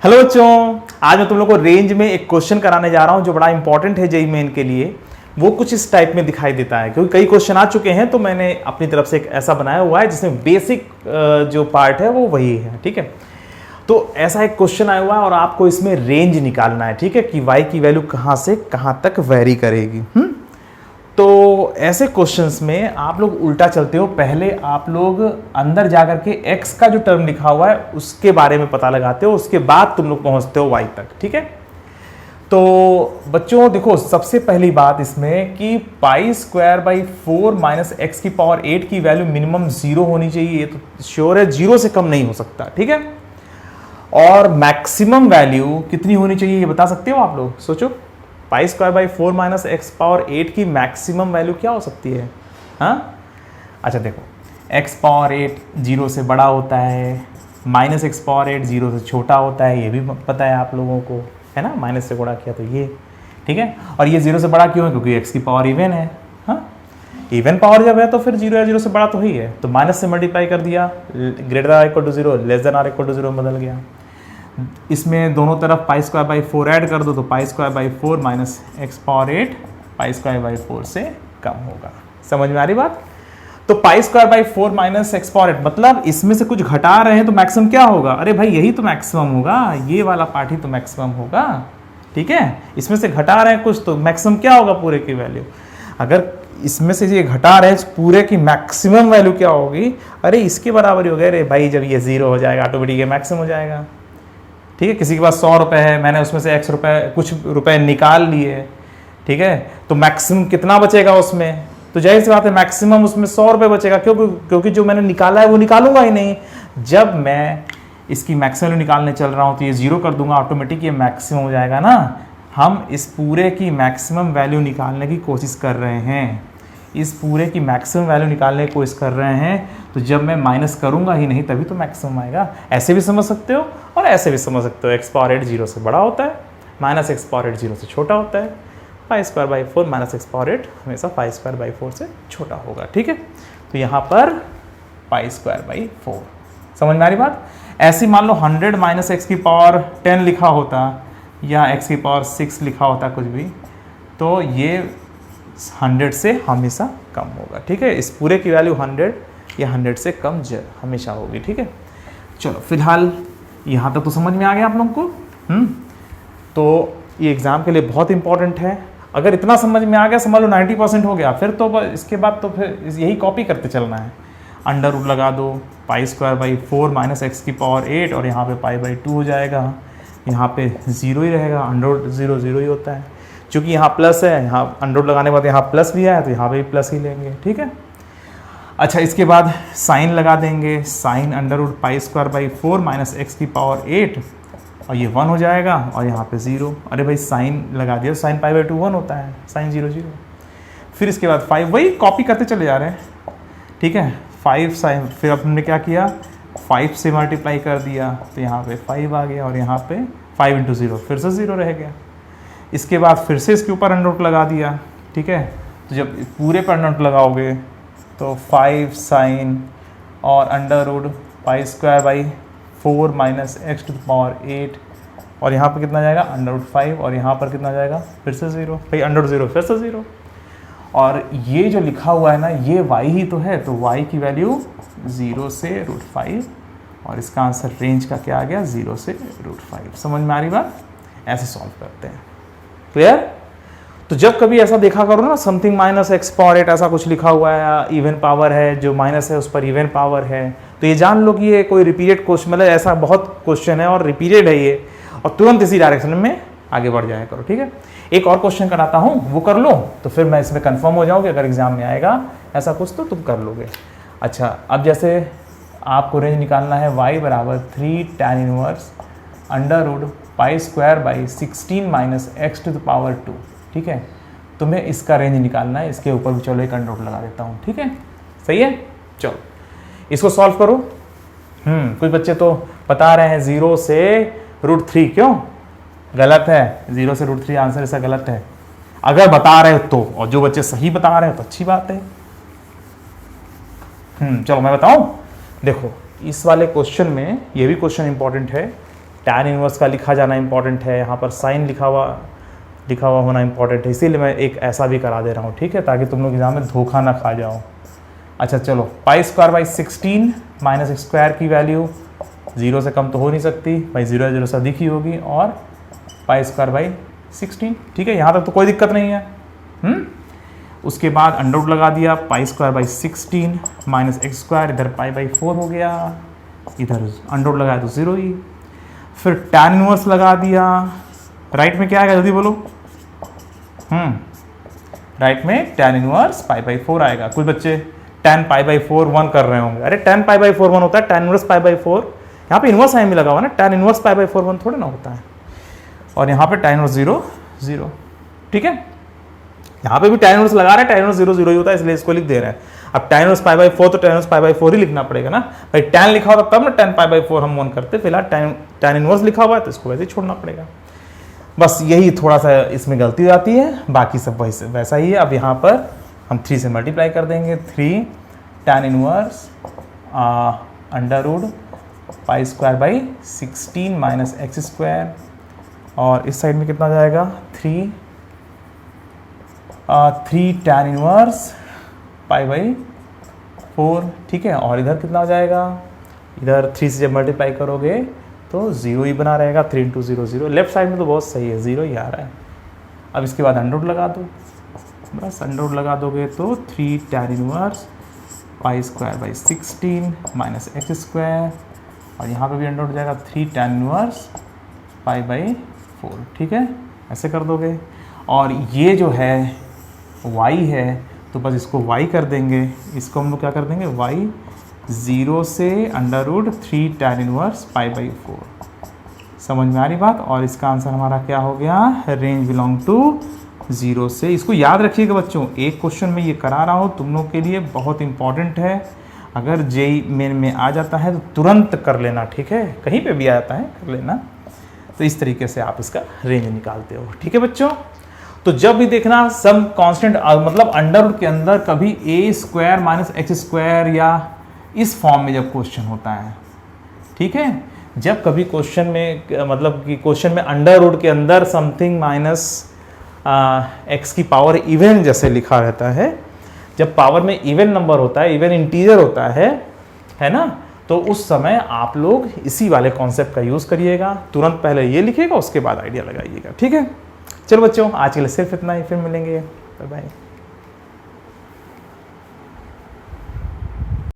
Hello बच्चों, आज मैं तुम लोग को रेंज में एक क्वेश्चन कराने जा रहा हूं जो बड़ा इंपॉर्टेंट है जेईई मेन के लिए। वो कुछ इस टाइप में दिखाई देता है क्योंकि कई क्वेश्चन आ चुके हैं, तो मैंने अपनी तरफ से एक ऐसा बनाया हुआ है जिसमें बेसिक जो पार्ट है वो वही है। ठीक है, तो ऐसा एक क्वेश्चन आया हुआ है और आपको इसमें रेंज निकालना है। ठीक है, कि वाई की वैल्यू कहां से कहां तक वेरी करेगी। तो ऐसे क्वेश्चंस में आप लोग उल्टा चलते हो, पहले आप लोग अंदर जाकर के x का जो टर्म लिखा हुआ है उसके बारे में पता लगाते हो, उसके बाद तुम लोग पहुंचते हो y तक। ठीक है, तो बच्चों देखो, सबसे पहली बात इसमें कि पाई स्क्वायर बाई 4 माइनस एक्स की पावर 8 की वैल्यू मिनिमम 0 होनी चाहिए। ये तो श्योर है, 0 से कम नहीं हो सकता। ठीक है, और मैक्सिमम वैल्यू कितनी होनी चाहिए ये बता सकते हो आप लोग? सोचो, पाई square by 4 minus x power 8 की मैक्सिमम वैल्यू क्या हो सकती है? हाँ, अच्छा देखो, एक्स पावर 8 0 से बड़ा होता है, माइनस एक्स पावर 8 0 से छोटा होता है, ये भी पता है आप लोगों को, है ना। माइनस से गुणा किया तो ये, ठीक है। और ये 0 से बड़ा क्यों है? क्योंकि एक्स की पावर इवन है। हाँ, इवन पावर जब है तो फिर 0 या 0 से बड़ा तो ही है, तो माइनस से मल्टीप्लाई कर दिया, greater or equal to 0, less than or equal to 0 बदल गया। इसमें दोनों तरफ पाई स्क्वायर बाई 4 ऐड कर दो तो पाई square by 4 minus x power 8 pi square by 4 से कम होगा। समझ में आ रही बात? तो पाई square by 4 minus x power 8 मतलब इसमें से कुछ घटा रहे हैं तो मैक्सिमम क्या होगा? अरे भाई यही तो मैक्सिमम होगा, ये वाला पार्ट ही तो मैक्सिमम होगा। ठीक है, इसमें से घटा रहे हैं कुछ तो मैक्सिमम क्या होगा पूरे की वैल्यू? अगर इसमें से ये घटा रहे हैं पूरे की मैक्सिमम वैल्यू क्या होगी? अरे इसके बराबर ही हो गया। अरे भाई जब ये 0 हो जाएगा ऑटोमेटिक मैक्सिमम हो जाएगा। ठीक है, किसी के पास 100 रुपए है, मैंने उसमें से x रुपए कुछ रुपए निकाल लिए, ठीक है, तो मैक्सिमम कितना बचेगा उसमें? तो जाहिर सी बात है मैक्सिमम उसमें 100 रुपए बचेगा। क्योंकि जो मैंने निकाला है वो निकालूंगा ही नहीं। जब मैं इसकी मैक्सिमम निकालने चल रहा हूँ तो ये 0 कर दूंगा, ऑटोमेटिक ये मैक्सिमम हो जाएगा ना। हम इस पूरे की मैक्सिमम वैल्यू निकालने की कोशिश कर रहे हैं, इस पूरे की मैक्सिमम वैल्यू निकालने की कोशिश कर रहे हैं। तो जब मैं माइनस करूंगा ही नहीं तभी तो मैक्सिमम आएगा। ऐसे भी समझ सकते हो और ऐसे भी समझ सकते हो। एक्स पावर 8 0 से बड़ा होता है, माइनस एक्स पावर 8 0 से छोटा होता है, पाई square by 4 minus x power 8 हमेशा पाई स्क्वायर बाई 4 से छोटा होगा। ठीक है, तो यहाँ पर पाई स्क्वायर बाई 4। समझ में आ रही बात? ऐसी मान लो 100 माइनस एक्स की पावर 10 लिखा होता या एक्स की पावर 6 लिखा होता कुछ भी, तो ये 100 से हमेशा कम होगा। ठीक है, इस पूरे की वैल्यू 100 या 100 से कम हमेशा होगी। ठीक है, चलो फिलहाल यहाँ तक तो समझ में आ गया आप लोगों को। तो ये एग्ज़ाम के लिए बहुत इंपॉर्टेंट है। अगर इतना समझ में आ गया, समझ लो 90% हो गया, फिर तो इसके बाद तो फिर यही कॉपी करते चलना है। अंडर रूट लगा दो, पाई स्क्वायर बाई 4 माइनस एक्स की पावर 8 और यहाँ पे पाई बाई 2 हो जाएगा, यहाँ पे 0 ही रहेगा, अंडर रूट 0 0 ही होता है। चूँकि यहाँ प्लस है, यहाँ अंडर रूट लगाने के बाद यहाँ प्लस भी आया तो यहाँ पे भी प्लस ही लेंगे। ठीक है, अच्छा इसके बाद साइन लगा देंगे, sine under root pi square by 4 minus x की पावर 8 और ये 1 हो जाएगा और यहाँ पे 0। अरे भाई साइन लगा दिया, साइन पाई बाई 2 1 होता है, साइन 0 0। फिर इसके बाद 5, वही कॉपी करते चले जा रहे हैं। ठीक है, 5 साइन, फिर अब हमने क्या किया, 5 से मल्टीप्लाई कर दिया तो यहाँ पे 5 आ गया और यहाँ पे 5 इंटू 0 फिर से 0 रह गया। इसके बाद फिर से इसके ऊपर अंडर रूट लगा दिया। ठीक है, तो जब पूरे पर अंडर रूट लगाओगे तो 5 साइन और under root pi square by 4 minus x to the power 8 और यहाँ पर कितना जाएगा, अंडर रूट 5 और यहाँ पर कितना जाएगा, फिर से 0, भाई अंडर रूट 0 फिर से 0। और ये जो लिखा हुआ है ना, ये y ही तो है, तो y की वैल्यू 0 से √5 और इसका आंसर रेंज का क्या आ गया, 0 से √5। समझ में आ रही बात? ऐसे सॉल्व करते हैं। क्लियर? तो जब कभी ऐसा देखा करो ना, समथिंग माइनस एक्स पावर 8 ऐसा कुछ लिखा हुआ है, इवन पावर है, जो माइनस है उस पर इवन पावर है, तो ये जान लो कि ये कोई रिपीटेड क्वेश्चन, मतलब ऐसा बहुत क्वेश्चन है और रिपीटेड है ये, और तुरंत इसी डायरेक्शन में आगे बढ़ जाया करो। ठीक है, एक और क्वेश्चन कराता हूँ, वो कर लो तो फिर मैं इसमें कंफर्म हो जाऊँ कि अगर एग्जाम में आएगा ऐसा कुछ तो तुम कर लोगे। अच्छा, अब जैसे आपको रेंज निकालना है y बराबर 3 tan inverse under root pi square by 16 minus x to the power 2। ठीक है, तुम्हें इसका रेंज निकालना है। इसके ऊपर भी चलो एक अंडर रूट लगा देता हूँ। ठीक है, सही है, चलो इसको सॉल्व करो। कुछ बच्चे तो बता रहे हैं 0 से √3, क्यों गलत है? 0 से √3 आंसर इसका गलत है। अगर बता रहे हो तो, और जो बच्चे सही बता रहे हो तो अच्छी बात है। चलो मैं बताऊं, देखो इस वाले क्वेश्चन में, ये भी क्वेश्चन इंपॉर्टेंट है, tan इनवर्स का लिखा जाना इंपॉर्टेंट है, यहाँ पर साइन लिखा हुआ होना इंपॉर्टेंट है, इसीलिए मैं एक ऐसा भी करा दे रहा हूँ, ठीक है, ताकि तुम लोग एग्जाम में धोखा ना खा जाओ। अच्छा चलो, पाई square by 16 minus x square की वैल्यू 0 से कम तो हो नहीं सकती भाई, 0 0 से अधिक ही होगी, और पाई स्क्वायर बाई 16, ठीक है, यहाँ तक तो कोई दिक्कत नहीं है। उसके बाद अंडर रूट लगा दिया, पाई square by 16 minus x square, इधर पाई बाई 4 हो गया, इधर अंडर रूट लगाया तो 0 ही। फिर tan इनवर्स लगा दिया, राइट में क्या आएगा जल्दी बोलो। राइट में tan इनवर्स पाई बाई 4 आएगा। कुछ बच्चे tan पाई बाई 4 1 कर रहे होंगे, अरे tan पाई बाई 4 1 होता है, tan इनवर्स पाई बाई 4, यहाँ पे इनवर्स साइन भी लगा हुआ ना, tan इनवर्स पाई बाई 4 1 थोड़ा ना होता है, और यहाँ पे tan इनवर्स 0 0, ठीक है, यहाँ पे भी tan इनवर्स लगा रहा है, tan इनवर्स 0 0 ही होता है, इसलिए इसको लिख दे रहे हैं। अब tan इनवर्स पाई बाई 4 तो tan इनवर्स पाई बाई 4 ही लिखना पड़ेगा ना भाई, tan लिखा होता तब ना tan पाई बाई 4 हम 1 करते, फिलहाल tan इनवर्स लिखा हुआ है तो इसको वैसे ही छोड़ना पड़ेगा। बस यही थोड़ा सा इसमें गलती हो जाती है, बाकी सब वैसा ही है। अब यहाँ पर हम 3 से मल्टीप्लाई कर देंगे, 3 tan inverse under root pi square by 16 minus x square, और इस साइड में कितना हो जाएगा 3 tan इनवर्स पाई बाई 4, ठीक है, और इधर कितना हो जाएगा, इधर 3 से जब मल्टीप्लाई करोगे तो 0 ही बना रहेगा, 3 इंटू 0 0, लेफ्ट साइड में तो बहुत सही है, 0 ही आ रहा है। अब इसके बाद अंडर रूट लगा दो, बस अंडर रूट लगा दोगे तो 3 tan inverse pi square by 16 minus x square, और यहाँ पे भी अंडर रूट जाएगा 3 tan इनवर्स पाई बाई 4, ठीक है, ऐसे कर दोगे। और ये जो है y है तो बस इसको y कर देंगे, इसको हम लोग क्या कर देंगे y 0 से under root 3 tan inverse pi by 4, समझ में आ रही बात। और इसका आंसर हमारा क्या हो गया, रेंज बिलोंग टू 0 से। इसको याद रखिएगा बच्चों, एक क्वेश्चन में ये करा रहा हूँ तुम लोग के लिए, बहुत इंपॉर्टेंट है, अगर जेई मेन में आ जाता है तो तुरंत कर लेना, ठीक है, कहीं पे भी आ जाता है कर लेना। तो इस तरीके से आप इसका रेंज निकालते हो, ठीक है बच्चों। तो जब भी देखना सम कांस्टेंट मतलब अंडर रूट के अंदर कभी ए स्क्वायर माइनस एक्स स्क्वायर या इस फॉर्म में जब क्वेश्चन होता है, ठीक है, जब कभी क्वेश्चन में मतलब कि क्वेश्चन में अंडर रूट के अंदर समथिंग माइनस एक्स की पावर इवन जैसे लिखा रहता है, जब पावर में इवन नंबर होता है, इवन इंटीजर होता है ना, तो उस समय आप लोग इसी वाले कॉन्सेप्ट का यूज़ करिएगा, तुरंत पहले ये लिखिएगा उसके बाद आइडिया लगाइएगा, ठीक है। चलो बच्चों आज के लिए सिर्फ इतना ही, फिर मिलेंगे, बाय बाय।